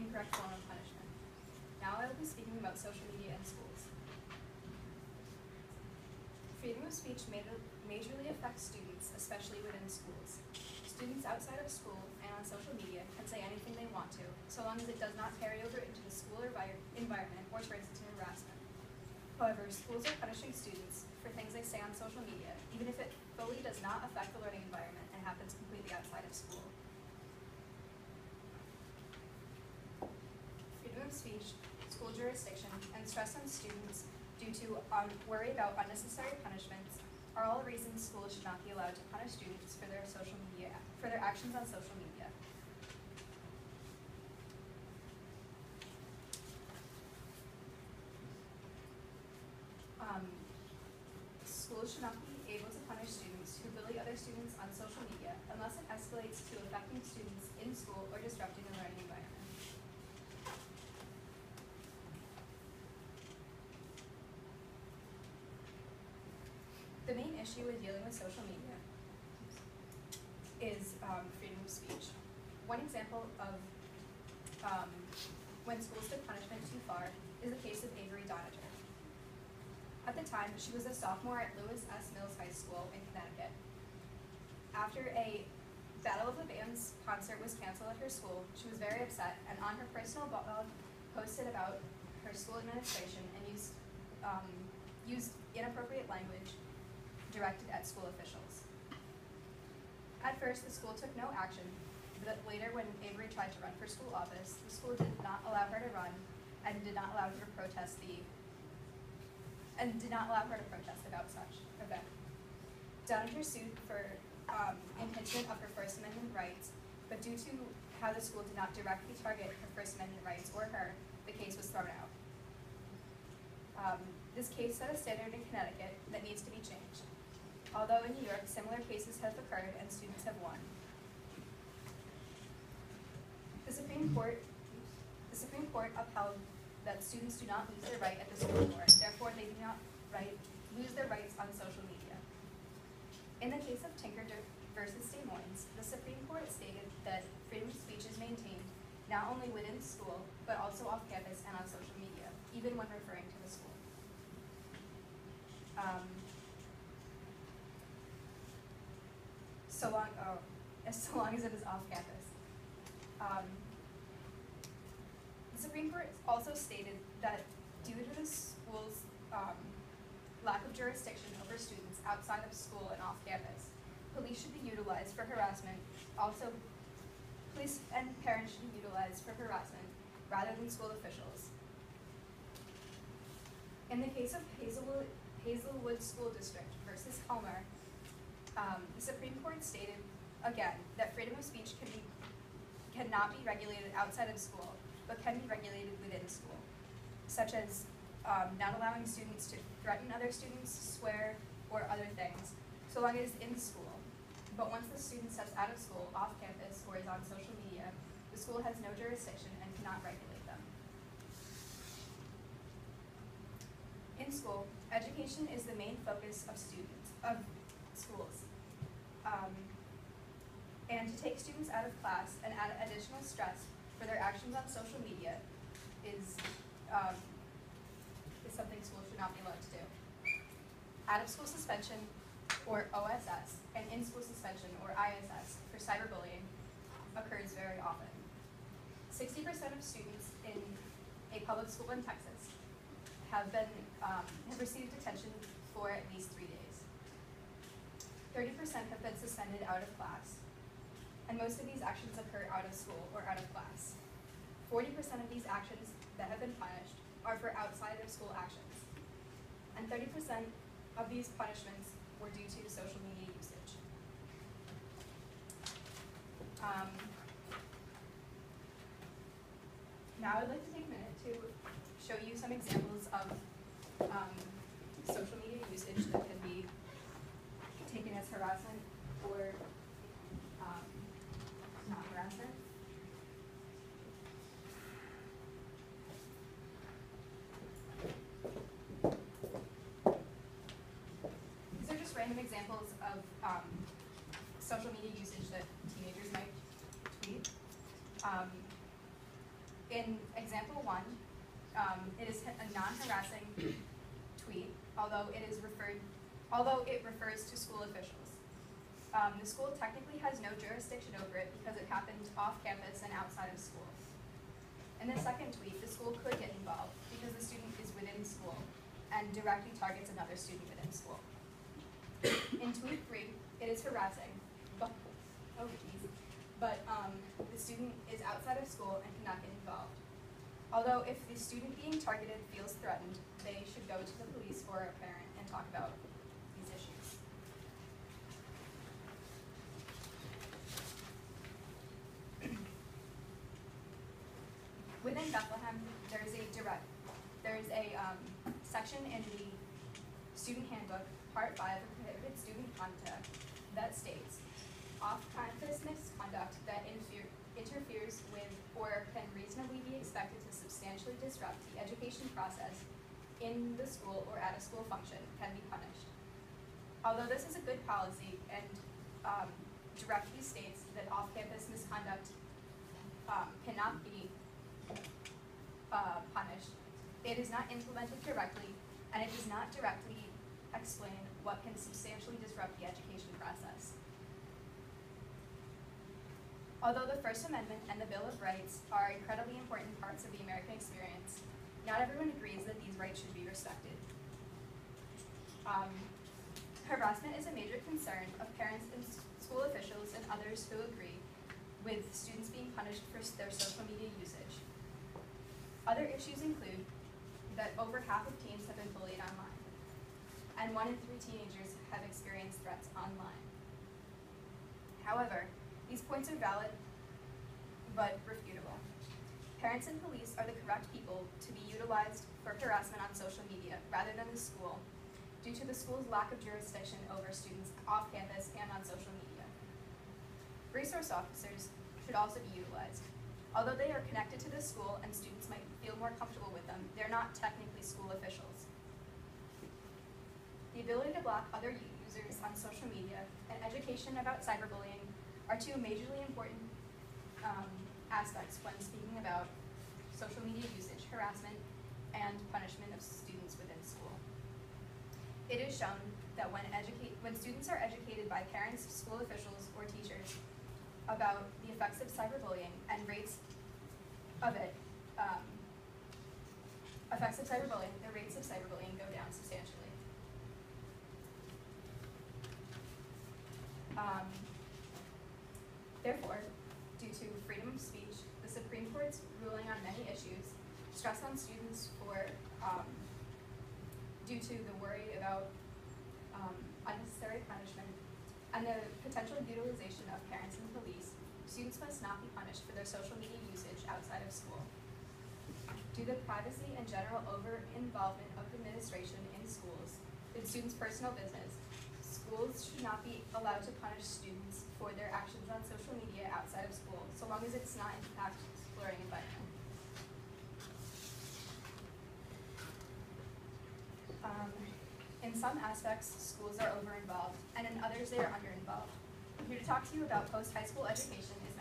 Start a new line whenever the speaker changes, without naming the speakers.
incorrect form of punishment. Now I will be speaking about social media in schools. Freedom of speech majorly affects students, especially within schools. Students outside of school and on social media can say anything they want to, so long as it does not carry over into the school environment or turns into harassment. However, schools are punishing students for things they say on social media, even if it fully does not affect the learning environment and happens completely outside of school. Freedom of speech, school jurisdiction, and stress on students due to worry about unnecessary punishments are all reasons schools should not be allowed to punish students for their actions on social media. Schools should not be able to punish students who bully other students on social media unless it escalates to affecting students in school or disrupting the learning environment. The main issue with dealing with social media is freedom of speech. One example of when schools took punishment too far is the case of Avery Donager. At the time, she was a sophomore at Lewis S. Mills High School in Connecticut. After a Battle of the Bands concert was canceled at her school, she was very upset and on her personal blog posted about her school administration and used inappropriate language directed at school officials. At first, the school took no action, but later when Avery tried to run for school office, the school did not allow her to run and did not allow her to protest about such event. Donager sued for impingement of her First Amendment rights, but due to how the school did not directly target her First Amendment rights or her, the case was thrown out. This case set a standard in Connecticut that needs to be changed. Although in New York, similar cases have occurred and students have won. The Supreme Court upheld that students do not lose their right at the school door, therefore they do not lose their rights on social media. In the case of Tinker versus Des Moines, the Supreme Court stated that freedom of speech is maintained not only within school, but also off campus and on social media, even when referring to the school. So long as it is off campus. The Supreme Court also stated that due to the school's lack of jurisdiction over students outside of school and off campus, police should be utilized for harassment. Also, police and parents should be utilized for harassment rather than school officials. In the case of Hazelwood School District versus Helmer, the Supreme Court stated again that freedom of speech cannot be regulated outside of school, but can be regulated within school, such as not allowing students to threaten other students, swear, or other things, so long as it's in school. But once the student steps out of school, off campus, or is on social media, the school has no jurisdiction and cannot regulate them. In school, education is the main focus of schools. And to take students out of class and add additional stress for their actions on social media is something schools should not be allowed to do. Out-of-school suspension, or OSS, and in-school suspension, or ISS, for cyberbullying occurs very often. 60% of students in a public school in Texas have received detention for at least 3 days. 30% have been suspended out of class, and most of these actions occur out of school or out of class. 40% of these actions that have been punished are for outside of school actions, and 30% of these punishments were due to social media usage. Now I'd like to take a minute to show you some examples of social media usage that can be taken as harassment or not harassment. These are just random examples of social media usage that teenagers might tweet. In example 1, it is a non-harassing tweet, although it refers to school officials. The school technically has no jurisdiction over it because it happened off campus and outside of school. In the second tweet, the school could get involved because the student is within school and directly targets another student within school. In tweet 3, it is harassing, but the student is outside of school and cannot get involved. Although if the student being targeted feels threatened, they should go to the police or a parent and talk about these issues. Within Bethlehem, there is a section in the student handbook, Part 5 of Prohibited Student Conduct, that states, off-campus misconduct that interferes with or can reasonably be expected to substantially disrupt the education process in the school or at a school function can be punished. Although this is a good policy and directly states that off-campus misconduct cannot be punished, it is not implemented directly, and it does not directly explain what can substantially disrupt the education process. Although the First Amendment and the Bill of Rights are incredibly important parts of the American experience, not everyone agrees that these rights should be respected. Harassment is a major concern of parents and school officials and others who agree with students being punished for their social media usage. Other issues include that over half of teens have been bullied online, and 1 in 3 teenagers have experienced threats online. However, these points are valid but refutable. Parents and police are the correct people to be utilized for harassment on social media rather than the school, due to the school's lack of jurisdiction over students off campus and on social media. Resource officers should also be utilized. Although they are connected to the school and students might feel more comfortable with them, they're not technically school officials. The ability to block other users on social media and education about cyberbullying are two majorly important aspects when speaking about social media usage, harassment, and punishment of students within school. It is shown that when students are educated by parents, school officials, or teachers about the effects of cyberbullying and rates of it, the rates of cyberbullying go down substantially. Therefore, due to freedom of speech, the Supreme Court's ruling on many issues stress on students due to the worry about unnecessary punishment and the potential utilization of parents and police, students must not be punished for their social media usage outside of school. Due to privacy and general over-involvement of administration in schools in students' personal business, schools should not be allowed to punish students for their actions on social media outside of school, so long as it's not impact learning environment. In some aspects, schools are over-involved, and in others they are under-involved. Here to talk to you about post-high school education is